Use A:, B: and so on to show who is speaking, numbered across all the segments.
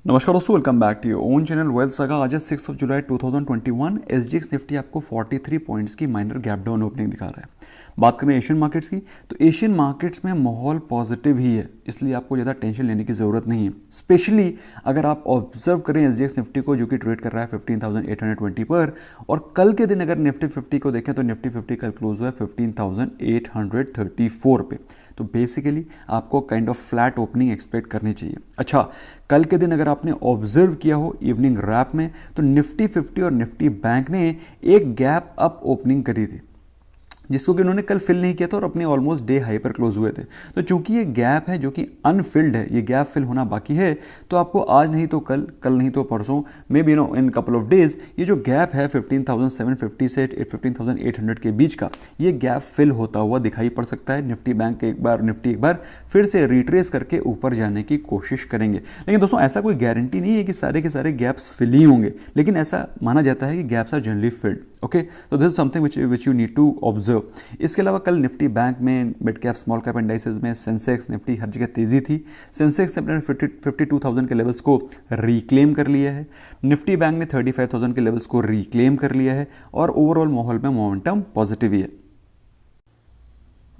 A: नमस्कार दोस्तों, welcome back to your own channel wealth saga. आज 6 जुलाई 2021 एसजीएक्स निफ्टी आपको 43 पॉइंट्स की माइनर गैप डाउन ओपनिंग दिखा रहा है। बात करें एशियन मार्केट्स की, तो एशियन मार्केट्स में माहौल पॉजिटिव ही है, इसलिए आपको ज़्यादा टेंशन लेने की ज़रूरत नहीं है। स्पेशली अगर आप ऑब्जर्व करें एसजीएक्स निफ्टी को, जो कि ट्रेड कर रहा है 15,820 पर, और कल के दिन अगर निफ्टी 50 को देखें तो निफ्टी 50 कल क्लोज हुआ है 15,834 पे। तो बेसिकली आपको kind of flat opening expect करनी चाहिए। अच्छा, कल के दिन अगर आपने ऑब्जर्व किया हो इवनिंग रैप में, तो निफ्टी 50 और निफ्टी बैंक ने एक गैप अप ओपनिंग करी थी, जिसको कि उन्होंने कल फिल नहीं किया था और अपने ऑलमोस्ट डे हाई पर क्लोज हुए थे। तो चूंकि ये गैप है जो कि अनफिल्ड है, ये गैप फिल होना बाकी है, तो आपको आज नहीं तो कल, कल नहीं तो परसों, may be in couple of days, ये जो गैप है 15,750 से 15,800 के बीच का, ये गैप फिल होता हुआ दिखाई पड़ सकता है। निफ्टी बैंक निफ्टी एक बार फिर से रिट्रेस करके ऊपर जाने की कोशिश करेंगे। लेकिन दोस्तों, ऐसा कोई गारंटी नहीं है कि सारे के सारे गैप्स फिल ही होंगे, लेकिन ऐसा माना जाता है कि gaps are generally filled. Okay, तो this is something which you need to observe. इसके अलावा कल निफ्टी बैंक में, mid cap small cap indices में, सेंसेक्स निफ्टी हर जगह तेजी थी। सेंसेक्स ने अपने 52,000 के लेवल्स को रिक्लेम कर लिया है, निफ्टी बैंक ने 35,000 के लेवल्स को रिक्लेम कर लिया है, और ओवरऑल माहौल में मोमेंटम पॉजिटिव ही है।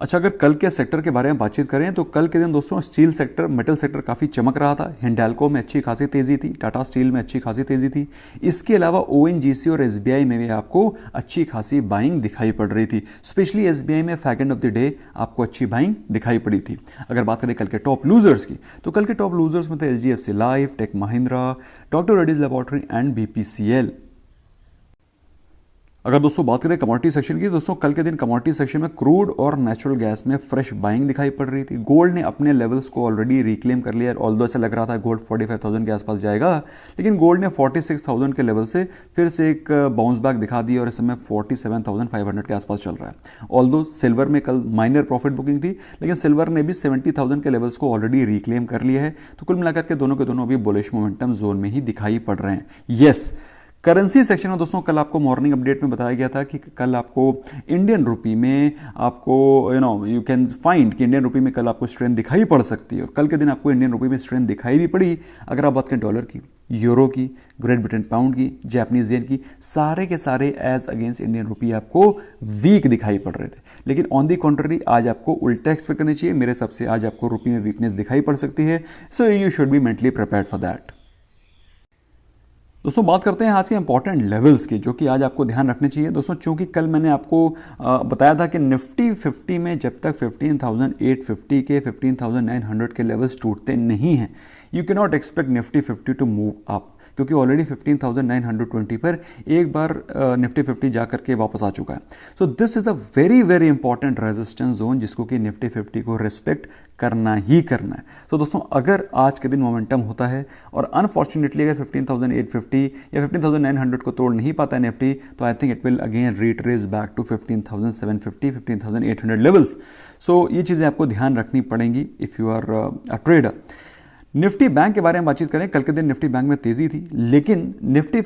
A: अच्छा, अगर कल के सेक्टर के बारे में बातचीत करें तो कल के दिन दोस्तों स्टील सेक्टर, मेटल सेक्टर काफ़ी चमक रहा था। हिंडाल्को में अच्छी खासी तेजी थी, टाटा स्टील में अच्छी खासी तेजी थी। इसके अलावा ओएनजीसी और एसबीआई में भी आपको अच्छी खासी बाइंग दिखाई पड़ रही थी। स्पेशली एसबीआई में fag end of the day आपको अच्छी बाइंग दिखाई पड़ी थी। अगर बात करें कल के टॉप लूजर्स की, तो कल के टॉप लूजर्स में थे HDFC life, tech Mahindra, doctor Reddy's laboratory and BPCL. अगर दोस्तों बात करें कमोडिटी सेक्शन की, दोस्तों कल के दिन कमोडिटी सेक्शन में क्रूड और नेचुरल गैस में फ्रेश बाइंग दिखाई पड़ रही थी। गोल्ड ने अपने लेवल्स को ऑलरेडी रिक्लेम कर लिया, ऑल्दो ऐसा लग रहा था गोल्ड 45,000 के आसपास जाएगा, लेकिन गोल्ड ने 46,000 के लेवल से फिर से एक बाउंस बैक दिखा दी और इस समय 47,500 के आसपास चल रहा है। ऑल्दो सिल्वर में कल माइनर प्रॉफिट बुकिंग थी, लेकिन सिल्वर ने भी 70,000 के लेवल्स को ऑलरेडी रिक्लेम कर लिया है। तो कुल मिलाकर के दोनों अभी बुलिश मोमेंटम जोन में ही दिखाई पड़ रहे हैं। यस, करेंसी सेक्शन में दोस्तों कल आपको मॉर्निंग अपडेट में बताया गया था कि कल आपको इंडियन रुपी में आपको यू कैन फाइंड कि इंडियन रुपी में कल आपको स्ट्रेंथ दिखाई पड़ सकती है, और कल के दिन आपको इंडियन रुपी में स्ट्रेंथ दिखाई भी पड़ी। अगर आप बात करें डॉलर की, यूरो की, ग्रेट ब्रिटेन पाउंड की, जापानीज येन की, सारे के सारे एज अगेंस्ट इंडियन रुपी आपको वीक दिखाई पड़ रहे थे। लेकिन ऑन दी कॉन्ट्ररी आज आपको उल्टा एक्सपेक्ट करनी चाहिए। मेरे हिसाब से आज आपको रुपी में वीकनेस दिखाई पड़ सकती है, so you should be mentally prepared for that. दोस्तों बात करते हैं आज के इंपॉर्टेंट लेवल्स की, जो कि आज आपको ध्यान रखने चाहिए। दोस्तों चूंकि कल मैंने आपको बताया था कि निफ्टी 50 में जब तक 15,850 के 15,900 के लेवल्स टूटते नहीं हैं, you can not expect nifty 50 to move up, क्योंकि ऑलरेडी 15,920 पर एक बार निफ्टी 50 जाकर के वापस आ चुका है। So this is a very very important resistance zone, जिसको कि निफ्टी 50 को रिस्पेक्ट करना ही करना है। तो दोस्तों अगर आज के दिन मोमेंटम होता है और अनफॉर्चुनेटली अगर 15,850 या 15,900 को तोड़ नहीं पाता है निफ्टी, तो I think it will again retrace back to 15,750 15,800 levels. So ये चीज़ें आपको ध्यान रखनी पड़ेंगी if you are a trader. Nifty bank के बारे में बातचीत करें, कल के दिन निफ्टी बैंक में तेजी थी, लेकिन निफ्टी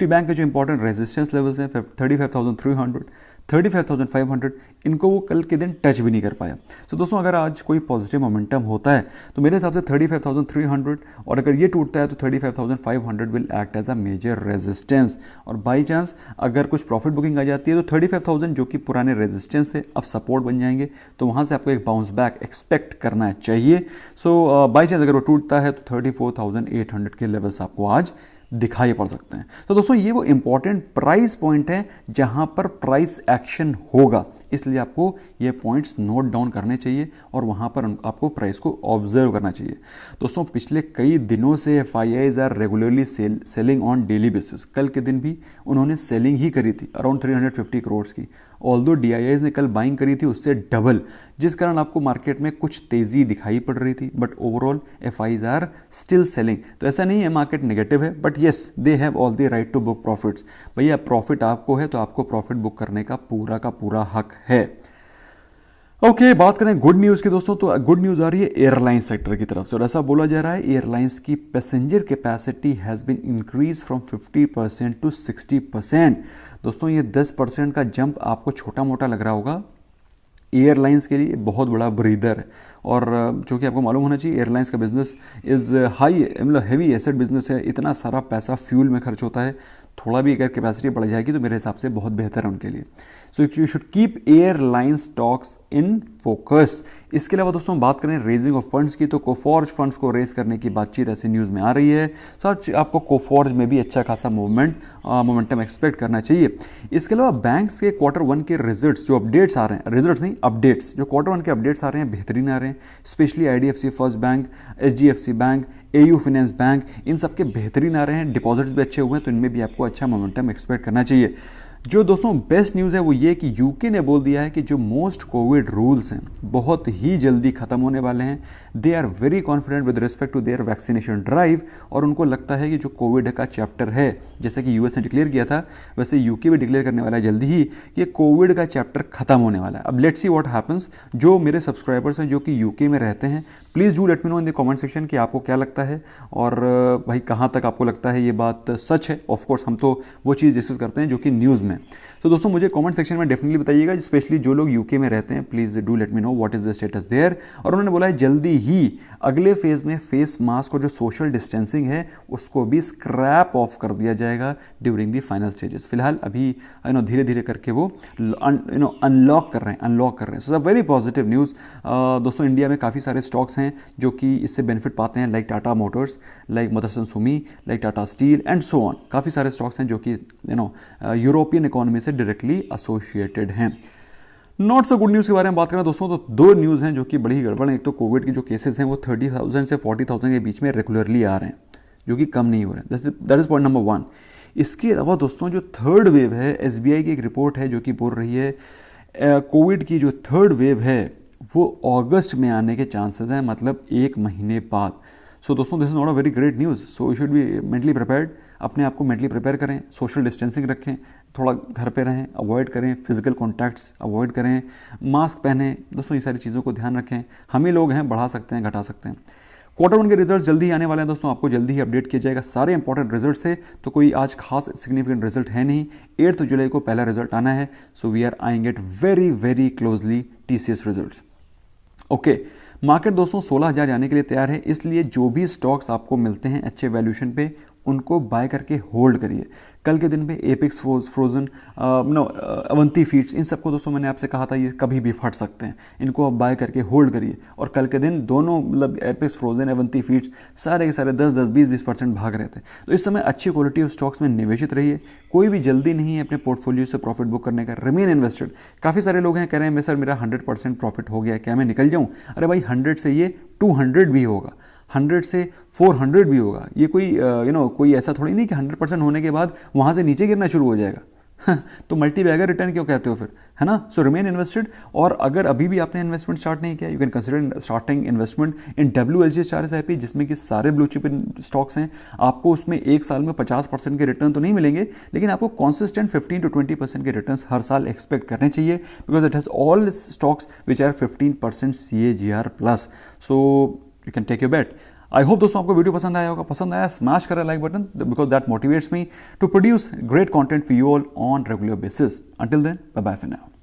A: बैंक के जो इंपॉर्टेंट रेजिस्टेंस लेवल्स हैं 35,300, 35,500, इनको वो कल के दिन टच भी नहीं कर पाया। तो दोस्तों अगर आज कोई पॉजिटिव मोमेंटम होता है तो मेरे हिसाब से 35,300, और अगर ये टूटता है तो 35,500 will act as a major resistance. और बाई चांस अगर कुछ प्रॉफिट बुकिंग आ जाती है तो 35,000 जो कि पुराने रेजिस्टेंस थे अब सपोर्ट बन जाएंगे, तो वहाँ से आपको एक बाउंस बैक एक्सपेक्ट करना चाहिए। सो बाई चांस अगर वो टूटता है तो 34,800 के लेवल्स आपको आज दिखाई पड़ सकते हैं। तो दोस्तों ये वो इंपॉर्टेंट प्राइस पॉइंट है जहां पर प्राइस एक्शन होगा, इसलिए आपको ये पॉइंट्स नोट डाउन करने चाहिए और वहां पर आपको प्राइस को ऑब्जर्व करना चाहिए। दोस्तों पिछले कई दिनों से FIIs are regularly selling on daily basis. कल के दिन भी उन्होंने सेलिंग ही करी थी अराउंड 350 करोड़ की, ऑल्दो डीआईआईज ने कल बाइंग करी थी उससे डबल, जिस कारण आपको मार्केट में कुछ तेजी दिखाई पड़ रही थी, but overall FIIs are still selling. तो ऐसा नहीं है मार्केट नेगेटिव है, but yes they have all the right to book profits. भैया प्रॉफिट आपको है तो आपको प्रॉफिट बुक करने का पूरा हक है। ओके, बात करें गुड न्यूज़ की दोस्तों, तो गुड न्यूज़ आ रही है एयरलाइन सेक्टर की तरफ से, और ऐसा बोला जा रहा है एयरलाइंस की passenger capacity has been increase from 50% to 60%। दोस्तों ये 10% का जंप आपको छोटा मोटा लग रहा होगा, एयरलाइंस के लिए बहुत बड़ा ब्रीदर है। और जो कि आपको मालूम होना चाहिए, एयरलाइंस का बिजनेस इज़ हाई, मतलब हैवी एसेट बिजनेस है। इतना सारा पैसा फ्यूल में खर्च होता है, थोड़ा भी अगर कैपेसिटी बढ़ जाएगी तो मेरे हिसाब से बहुत बेहतर है उनके लिए। So you should keep airline stocks in focus. इसके अलावा दोस्तों बात करें रेजिंग ऑफ फंड्स की, तो कोफॉर्ज फंड्स को रेज करने की बातचीत ऐसी न्यूज़ में आ रही है। सच आपको कोफॉर्ज में भी अच्छा खासा मोमेंटम एक्सपेक्ट करना चाहिए। इसके अलावा बैंक्स के Q1 के रिजल्ट्स जो अपडेट्स आ रहे हैं, रिजल्ट्स नहीं अपडेट्स, जो Q1 के अपडेट्स आ रहे हैं बेहतरीन आ रहे हैं। Specially IDFC first bank, HDFC bank, AU finance bank, इन सब के बेहतरीन आ रहे हैं। डिपॉजिट्स भी अच्छे हुए हैं, तो इनमें भी आपको अच्छा मोमेंटम एक्सपेक्ट करना चाहिए। जो दोस्तों बेस्ट न्यूज़ है वो ये कि यूके ने बोल दिया है कि जो मोस्ट कोविड रूल्स हैं बहुत ही जल्दी ख़त्म होने वाले हैं। They are very confident with respect to their vaccination drive, और उनको लगता है कि जो कोविड का चैप्टर है, जैसे कि US ने डिक्लेयर किया था, वैसे यूके भी डिक्लेयर करने वाला है जल्दी ही कि कोविड का चैप्टर खत्म होने वाला है। अब लेट्स सी व्हाट हैपन्स। जो मेरे सब्सक्राइबर्स हैं जो कि यूके में रहते हैं, please do let me no in the comment section कि आपको क्या लगता है और भाई कहाँ तक आपको लगता है ये बात सच है। ऑफकोर्स हम तो वो चीज़ डिस्कस करते हैं जो कि न्यूज़ में। तो दोस्तों मुझे कमेंट सेक्शन में डेफिनेटली बताइएगा, स्पेशली जो लोग यूके में रहते हैं, please do let me know what is the status there. और उन्होंने बोला है जल्दी ही अगले फेज़ में फेस मास्क और जो सोशल डिस्टेंसिंग है उसको भी स्क्रैप ऑफ कर दिया जाएगा ड्यूरिंग द फाइनल स्टेजेस। फिलहाल अभी धीरे धीरे करके वो अनलॉक कर रहे हैं। So very positive news. दोस्तों इंडिया में काफ़ी सारे स्टॉक्स हैं जो कि इससे बेनिफिट पाते हैं, like Tata motors, like Motherson Sumi, like Tata steel and so on. काफ़ी सारे स्टॉक्स हैं जो कि यूरोपियन इकोनॉमी से डायरेक्टली एसोसिएटेड हैं। नॉट सो गुड न्यूज़ के बारे में बात करें दोस्तों, तो दो न्यूज़ हैं जो कि बड़ी गड़बड़ हैं। एक तो कोविड के जो केसेस हैं वो 30,000 से 40,000 के बीच में रेगुलरली आ रहे हैं, जो कि कम नहीं हो रहे हैं। That is point number 1। इसके अलावा दोस्तों जो थर्ड वेव है, SBI की एक रिपोर्ट है जो कि बोल रही है कोविड की जो थर्ड वेव है वो अगस्त में आने के चांसेस हैं, मतलब 1 महीने बाद। सो दोस्तों this is not a very great news. So you should be mentally prepared. अपने आप को मेंटली प्रिपेयर करें, सोशल डिस्टेंसिंग रखें, थोड़ा घर पे रहें, अवॉइड करें, फिजिकल कॉन्टैक्ट्स अवॉइड करें, मास्क पहनें। दोस्तों ये सारी चीज़ों को ध्यान रखें। हम ही लोग हैं, बढ़ा सकते हैं, घटा सकते हैं। Q1 के रिजल्ट जल्दी आने वाले हैं दोस्तों, आपको जल्दी ही अपडेट किया जाएगा। सारे इंपॉर्टेंट रिजल्ट से तो कोई आज खास सिग्निफिकेंट रिजल्ट है नहीं। 8 जुलाई को पहला रिजल्ट आना है। So we are eyeing it very very closely TCS results. Okay, market दोस्तों 16,000 जाने के लिए तैयार है, इसलिए जो भी स्टॉक्स आपको मिलते हैं अच्छे वैल्यूएशन पे उनको बाय करके होल्ड करिए। कल के दिन पे एपेक्स फ्रोजन, अवंती फीड्स, इन सबको दोस्तों मैंने आपसे कहा था ये कभी भी फट सकते हैं, इनको आप बाय करके होल्ड करिए। और कल के दिन दोनों मतलब एपेक्स फ्रोजन, अवंती फीड्स सारे के सारे 10-10, 20-20% भाग रहे थे। तो इस समय अच्छी क्वालिटी ऑफ स्टॉक्स में निवेशित रहिए। कोई भी जल्दी नहीं है अपने पोर्टफोलियो से प्रॉफिट बुक करने का, रिमेन इन्वेस्टेड। काफ़ी सारे लोग हैं कह रहे हैं सर मेरा 100% प्रॉफिट हो गया, क्या मैं निकल जाऊँ? अरे भाई 100 से ये 200 भी होगा, 100 से 400 भी होगा। ये कोई कोई ऐसा थोड़ी नहीं कि 100% होने के बाद वहाँ से नीचे गिरना शुरू हो जाएगा। तो मल्टी बैगर रिटर्न क्यों कहते हो फिर, है ना? सो रिमेन इन्वेस्टेड। और अगर अभी भी आपने इन्वेस्टमेंट स्टार्ट नहीं किया, you can consider starting investment in WSGS SIP, जिसमें कि सारे ब्लू चिप स्टॉक्स हैं। आपको उसमें एक साल में 50% के रिटर्न तो नहीं मिलेंगे, लेकिन आपको कॉन्सिस्टेंट 15 to 20% के रिटर्न हर साल एक्सपेक्ट करने चाहिए, because it has all stocks which are 15% CAGR प्लस। So you can take your bet. I hope दोस्तों आपको वीडियो पसंद आया होगा। पसंद आया स्मैश करें like button, because that motivates me to produce great content for you all on regular basis. Until then bye bye for now.